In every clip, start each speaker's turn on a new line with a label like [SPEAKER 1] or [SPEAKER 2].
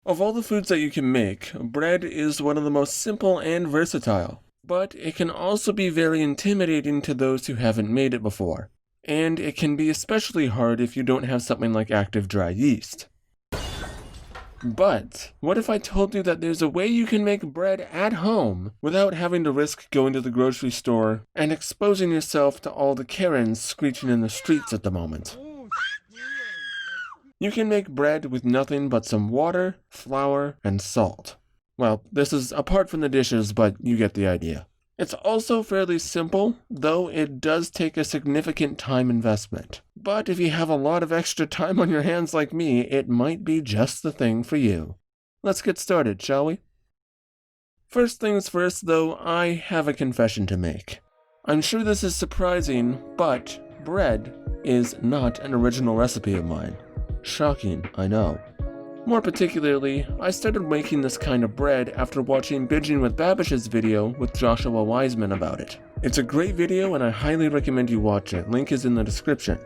[SPEAKER 1] Of all the foods that you can make, bread is one of the most simple and versatile, but it can also be very intimidating to those who haven't made it before. And it can be especially hard if you don't have something like active dry yeast. But what if I told you that there's a way you can make bread at home without having to risk going to the grocery store and exposing yourself to all the Karens screeching in the streets at the moment? You can make bread with nothing but some water, flour, and salt. Well, this is apart from the dishes, but you get the idea. It's also fairly simple, though it does take a significant time investment. But if you have a lot of extra time on your hands like me, it might be just the thing for you. Let's get started, shall we? First things first, though, I have a confession to make. I'm sure this is surprising, but bread is not an original recipe of mine. Shocking, I know. More particularly, I started making this kind of bread after watching Binging with Babish's video with Joshua Wiseman about it. It's a great video and I highly recommend you watch it, link is in the description.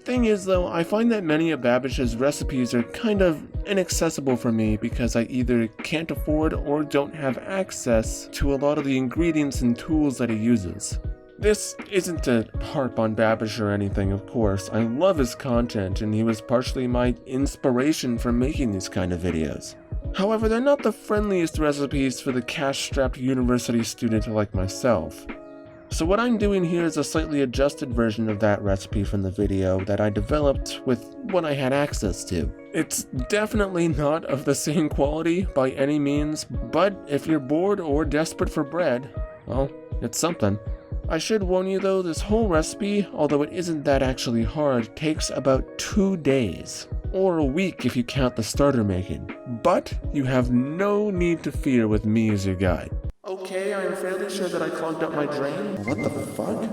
[SPEAKER 1] Thing is though, I find that many of Babish's recipes are kind of inaccessible for me because I either can't afford or don't have access to a lot of the ingredients and tools that he uses. This isn't to harp on Babish or anything, of course. I love his content and he was partially my inspiration for making these kind of videos. However, they're not the friendliest recipes for the cash-strapped university student like myself. So what I'm doing here is a slightly adjusted version of that recipe from the video that I developed with what I had access to. It's definitely not of the same quality by any means, but if you're bored or desperate for bread, well, it's something. I should warn you though, this whole recipe, although it isn't that actually hard, takes about 2 days. Or a week if you count the starter making. But you have no need to fear with me as your guide. Okay, I'm fairly sure that I clogged up my drain. What the fuck?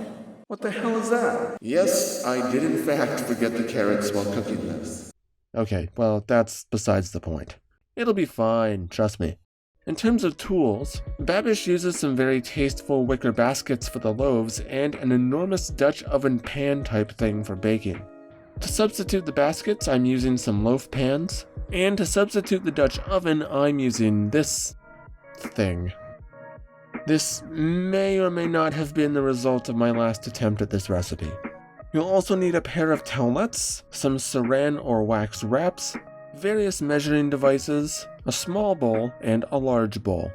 [SPEAKER 1] What the hell is that? Yes, I did in fact forget the carrots while cooking this. Okay, well that's besides the point. It'll be fine, trust me. In terms of tools, Babish uses some very tasteful wicker baskets for the loaves and an enormous Dutch oven pan type thing for baking. To substitute the baskets, I'm using some loaf pans, and to substitute the Dutch oven, I'm using this thing. This may or may not have been the result of my last attempt at this recipe. You'll also need a pair of towelettes, some saran or wax wraps, various measuring devices, a small bowl, and a large bowl.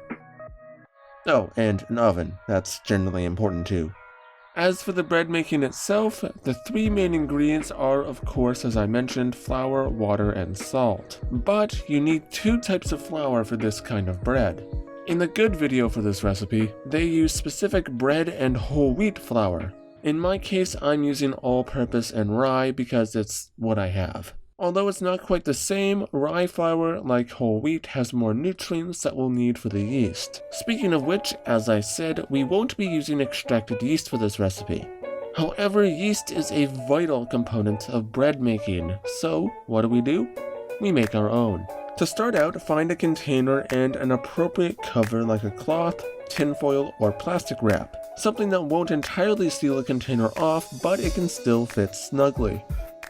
[SPEAKER 1] Oh, and an oven. That's generally important too. As for the bread making itself, the 3 main ingredients are, of course, as I mentioned, flour, water, and salt. But you need 2 types of flour for this kind of bread. In the good video for this recipe, they use specific bread and whole wheat flour. In my case, I'm using all-purpose and rye because it's what I have. Although it's not quite the same, rye flour, like whole wheat, has more nutrients that we'll need for the yeast. Speaking of which, as I said, we won't be using extracted yeast for this recipe. However, yeast is a vital component of bread making, so what do? We make our own. To start out, find a container and an appropriate cover like a cloth, tinfoil, or plastic wrap. Something that won't entirely seal the container off, but it can still fit snugly.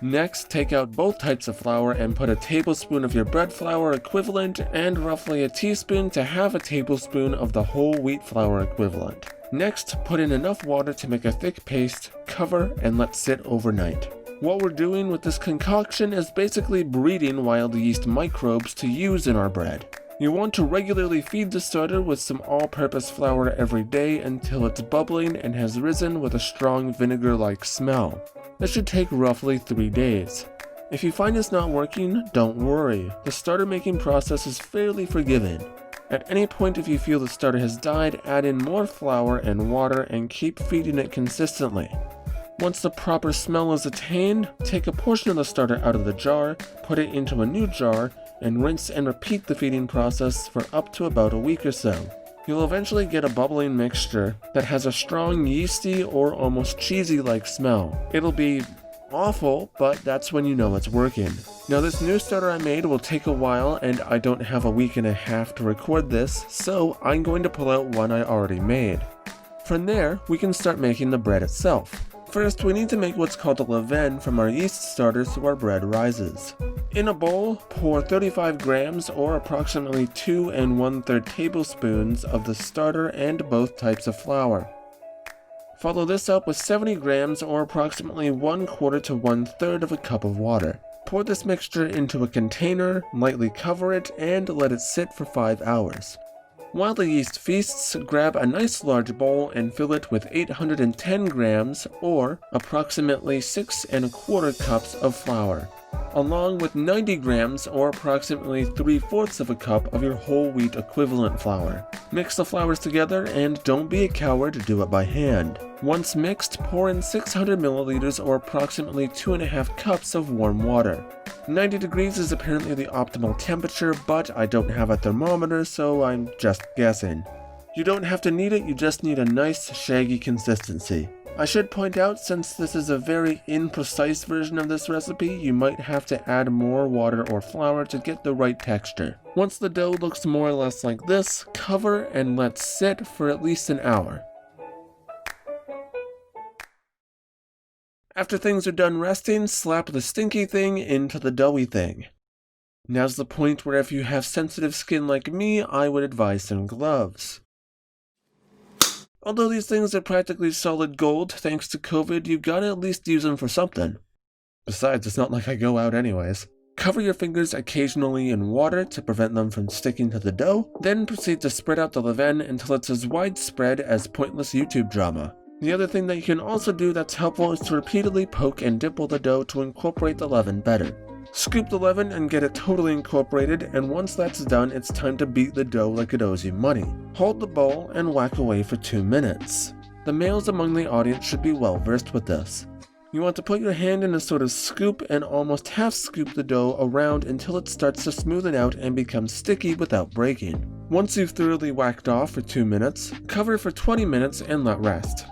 [SPEAKER 1] Next, take out both types of flour and put a tablespoon of your bread flour equivalent and roughly a teaspoon to half a tablespoon of the whole wheat flour equivalent. Next, put in enough water to make a thick paste, cover, and let sit overnight. What we're doing with this concoction is basically breeding wild yeast microbes to use in our bread. You want to regularly feed the starter with some all-purpose flour every day until it's bubbling and has risen with a strong vinegar-like smell. This should take roughly 3 days. If you find this not working, don't worry. The starter making process is fairly forgiving. At any point if you feel the starter has died, add in more flour and water and keep feeding it consistently. Once the proper smell is attained, take a portion of the starter out of the jar, put it into a new jar, and rinse and repeat the feeding process for up to about a week or so. You'll eventually get a bubbling mixture that has a strong yeasty or almost cheesy-like smell. It'll be awful, but that's when you know it's working. Now this new starter I made will take a while and I don't have a week and a half to record this, so I'm going to pull out one I already made. From there, we can start making the bread itself. First, we need to make what's called a levain from our yeast starter so our bread rises. In a bowl, pour 35 grams or approximately 2 1/3 tablespoons of the starter and both types of flour. Follow this up with 70 grams or approximately 1/4 to 1/3 of a cup of water. Pour this mixture into a container, lightly cover it, and let it sit for 5 hours. While the yeast feasts, grab a nice large bowl and fill it with 810 grams or approximately 6 1/4 cups of flour, along with 90 grams or approximately 3/4 of a cup of your whole wheat equivalent flour. Mix the flours together and don't be a coward, do it by hand. Once mixed, pour in 600 milliliters or approximately 2.5 cups of warm water. 90 degrees is apparently the optimal temperature, but I don't have a thermometer, so I'm just guessing. You don't have to knead it, you just need a nice, shaggy consistency. I should point out, since this is a very imprecise version of this recipe, you might have to add more water or flour to get the right texture. Once the dough looks more or less like this, cover and let sit for at least an hour. After things are done resting, slap the stinky thing into the doughy thing. Now's the point where if you have sensitive skin like me, I would advise some gloves. Although these things are practically solid gold thanks to COVID, you gotta at least use them for something. Besides, it's not like I go out anyways. Cover your fingers occasionally in water to prevent them from sticking to the dough, then proceed to spread out the leaven until it's as widespread as pointless YouTube drama. The other thing that you can also do that's helpful is to repeatedly poke and dimple the dough to incorporate the leaven better. Scoop the leaven and get it totally incorporated, and once that's done, it's time to beat the dough like it owes you money. Hold the bowl and whack away for 2 minutes. The males among the audience should be well versed with this. You want to put your hand in a sort of scoop and almost half scoop the dough around until it starts to smoothen out and become sticky without breaking. Once you've thoroughly whacked off for 2 minutes, cover for 20 minutes and let rest.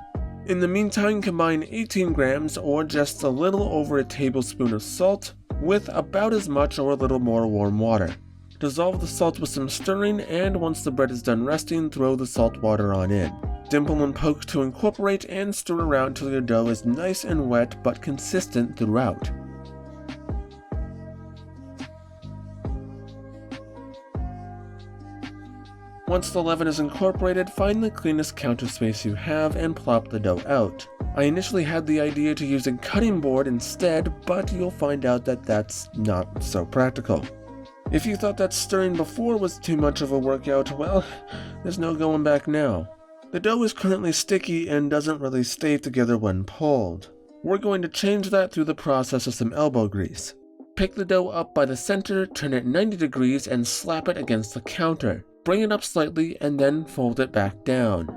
[SPEAKER 1] In the meantime, combine 18 grams or just a little over a tablespoon of salt with about as much or a little more warm water. Dissolve the salt with some stirring, and once the bread is done resting, throw the salt water on in. Dimple and poke to incorporate and stir around till your dough is nice and wet but consistent throughout. Once the leaven is incorporated, find the cleanest counter space you have and plop the dough out. I initially had the idea to use a cutting board instead, but you'll find out that that's not so practical. If you thought that stirring before was too much of a workout, well, there's no going back now. The dough is currently sticky and doesn't really stay together when pulled. We're going to change that through the process of some elbow grease. Pick the dough up by the center, turn it 90 degrees, and slap it against the counter. Bring it up slightly and then fold it back down.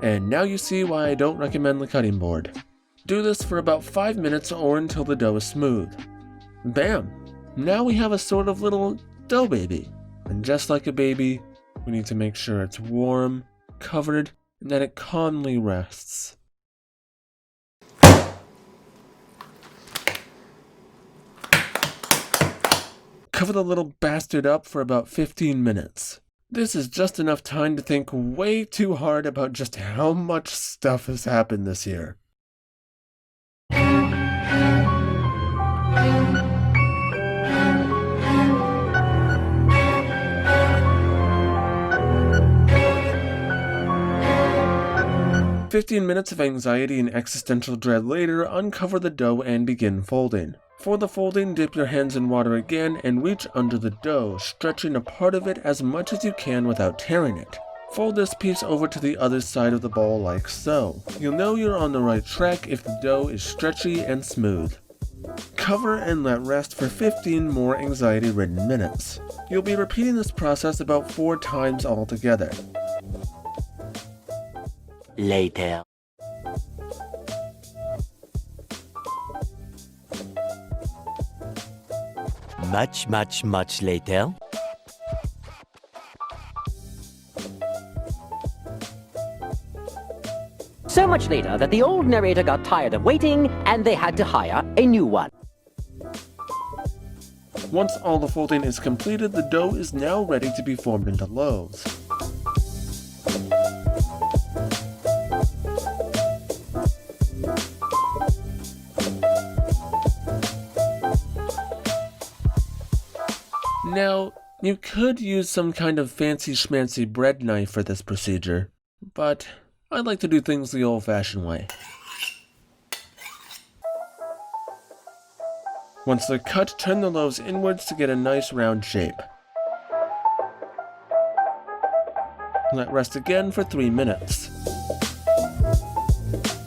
[SPEAKER 1] And now you see why I don't recommend the cutting board. Do this for about 5 minutes or until the dough is smooth. Bam! Now we have a sort of little dough baby. And just like a baby, we need to make sure it's warm, covered, and that it calmly rests. Cover the little bastard up for about 15 minutes. This is just enough time to think way too hard about just how much stuff has happened this year. "15 minutes of anxiety and existential dread later, uncover the dough and begin folding. For the folding, dip your hands in water again and reach under the dough, stretching a part of it as much as you can without tearing it. Fold this piece over to the other side of the bowl like so. You'll know you're on the right track if the dough is stretchy and smooth. Cover and let rest for 15 more anxiety-ridden minutes. You'll be repeating this process about 4 times altogether.
[SPEAKER 2] Later. Much later.
[SPEAKER 3] So much later that the old narrator got tired of waiting and they had to hire a new one.
[SPEAKER 1] Once all the folding is completed, the dough is now ready to be formed into loaves. Now, you could use some kind of fancy schmancy bread knife for this procedure, but I like to do things the old-fashioned way. Once they're cut, turn the loaves inwards to get a nice round shape. Let rest again for 3 minutes.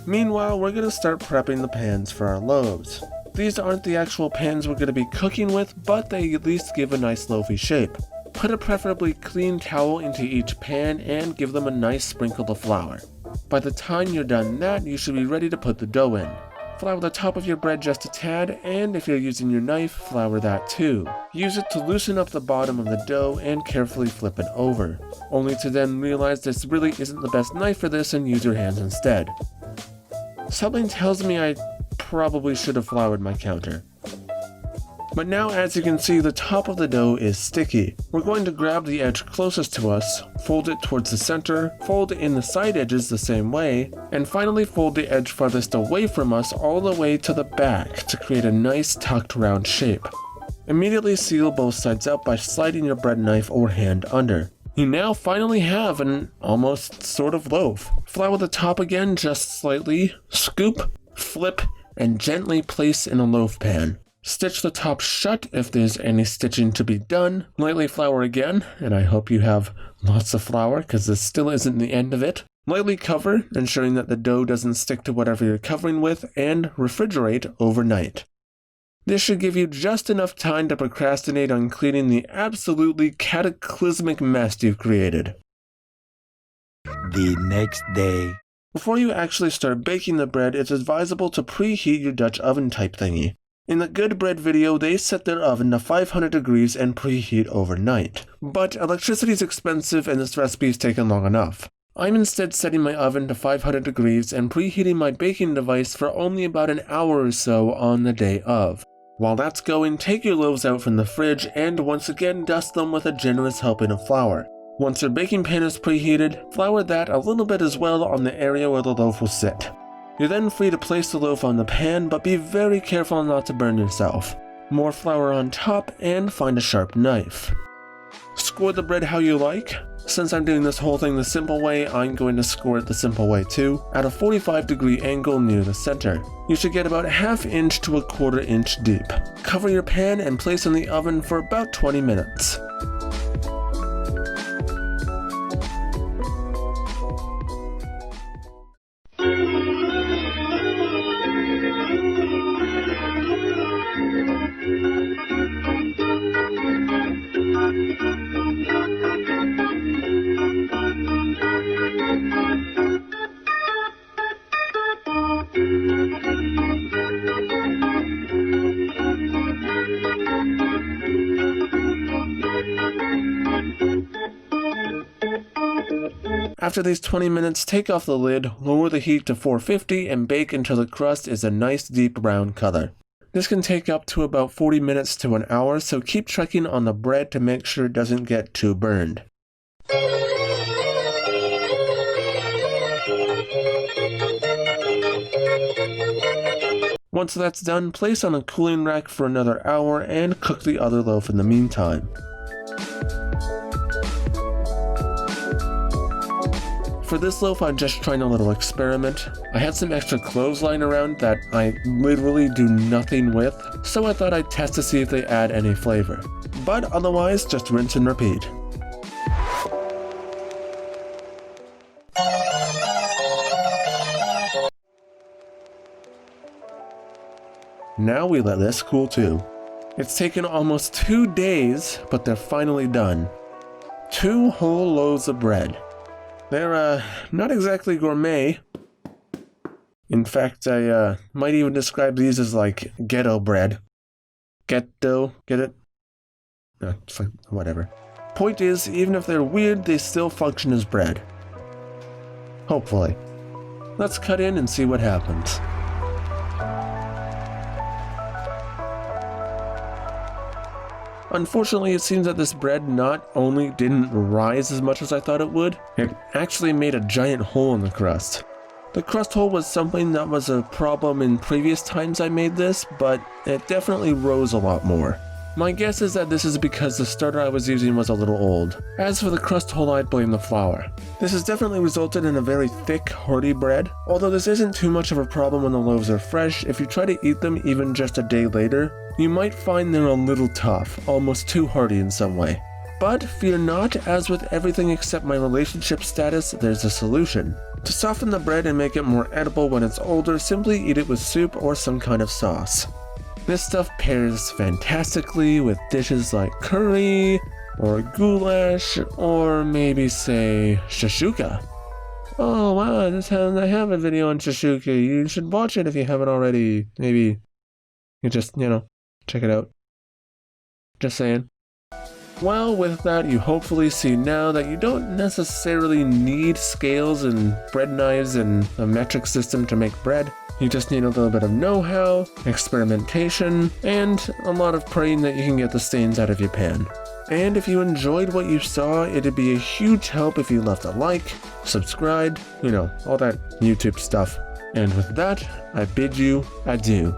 [SPEAKER 1] Meanwhile, we're going to start prepping the pans for our loaves. These aren't the actual pans we're going to be cooking with, but they at least give a nice loafy shape. Put a preferably clean towel into each pan and give them a nice sprinkle of flour. By the time you're done that, you should be ready to put the dough in. Flour the top of your bread just a tad, and if you're using your knife, flour that too. Use it to loosen up the bottom of the dough and carefully flip it over, only to then realize this really isn't the best knife for this and use your hands instead. Something tells me I probably should have floured my counter. But now, as you can see, the top of the dough is sticky. We're going to grab the edge closest to us, fold it towards the center, fold in the side edges the same way, and finally fold the edge farthest away from us all the way to the back to create a nice tucked round shape. Immediately seal both sides out by sliding your bread knife or hand under. You now finally have an almost sort of loaf. Flour the top again just slightly, scoop, flip, and gently place in a loaf pan. Stitch the top shut if there's any stitching to be done. Lightly flour again, and I hope you have lots of flour because this still isn't the end of it. Lightly cover, ensuring that the dough doesn't stick to whatever you're covering with, and refrigerate overnight. This should give you just enough time to procrastinate on cleaning the absolutely cataclysmic mess you've created.
[SPEAKER 2] The next day.
[SPEAKER 1] Before you actually start baking the bread, it's advisable to preheat your Dutch oven type thingy. In the Good Bread video, they set their oven to 500 degrees and preheat overnight. But electricity is expensive and this recipe's taken long enough. I'm instead setting my oven to 500 degrees and preheating my baking device for only about an hour or so on the day of. While that's going, take your loaves out from the fridge and once again dust them with a generous helping of flour. Once your baking pan is preheated, flour that a little bit as well on the area where the loaf will sit. You're then free to place the loaf on the pan, but be very careful not to burn yourself. More flour on top and find a sharp knife. Score the bread how you like. Since I'm doing this whole thing the simple way, I'm going to score it the simple way too, at a 45-degree angle near the center. You should get about a ½ inch to a 1/4 inch deep. Cover your pan and place in the oven for about 20 minutes. After these 20 minutes, take off the lid, lower the heat to 450, and bake until the crust is a nice deep brown color. This can take up to about 40 minutes to an hour, so keep checking on the bread to make sure it doesn't get too burned. Once that's done, place on a cooling rack for another hour and cook the other loaf in the meantime. For this loaf, I'm just trying a little experiment. I had some extra cloves lying around that I literally do nothing with, so I thought I'd test to see if they add any flavor. But otherwise, just rinse and repeat. Now we let this cool too. It's taken almost 2 days, but they're finally done. 2 whole loaves of bread. They're, not exactly gourmet. In fact, I, might even describe these as like ghetto bread. Ghetto, get it? No, it's like, whatever. Point is, even if they're weird, they still function as bread. Hopefully. Let's cut in and see what happens. Unfortunately, it seems that this bread not only didn't rise as much as I thought it would, it actually made a giant hole in the crust. The crust hole was something that was a problem in previous times I made this, but it definitely rose a lot more. My guess is that this is because the starter I was using was a little old. As for the crust hole, I'd blame the flour. This has definitely resulted in a very thick, hearty bread. Although this isn't too much of a problem when the loaves are fresh, if you try to eat them even just a day later, you might find they're a little tough, almost too hearty in some way. But fear not, as with everything except my relationship status, there's a solution. To soften the bread and make it more edible when it's older, simply eat it with soup or some kind of sauce. This stuff pairs fantastically with dishes like curry, or goulash, or maybe say shashuka. Oh wow, I have a video on shashuka. You should watch it if you haven't already. Maybe you just, check it out. Just saying. Well, with that, you hopefully see now that you don't necessarily need scales and bread knives and a metric system to make bread. You just need a little bit of know-how, experimentation, and a lot of praying that you can get the stains out of your pan. And if you enjoyed what you saw, it'd be a huge help if you left a like, subscribed, all that YouTube stuff. And with that, I bid you adieu.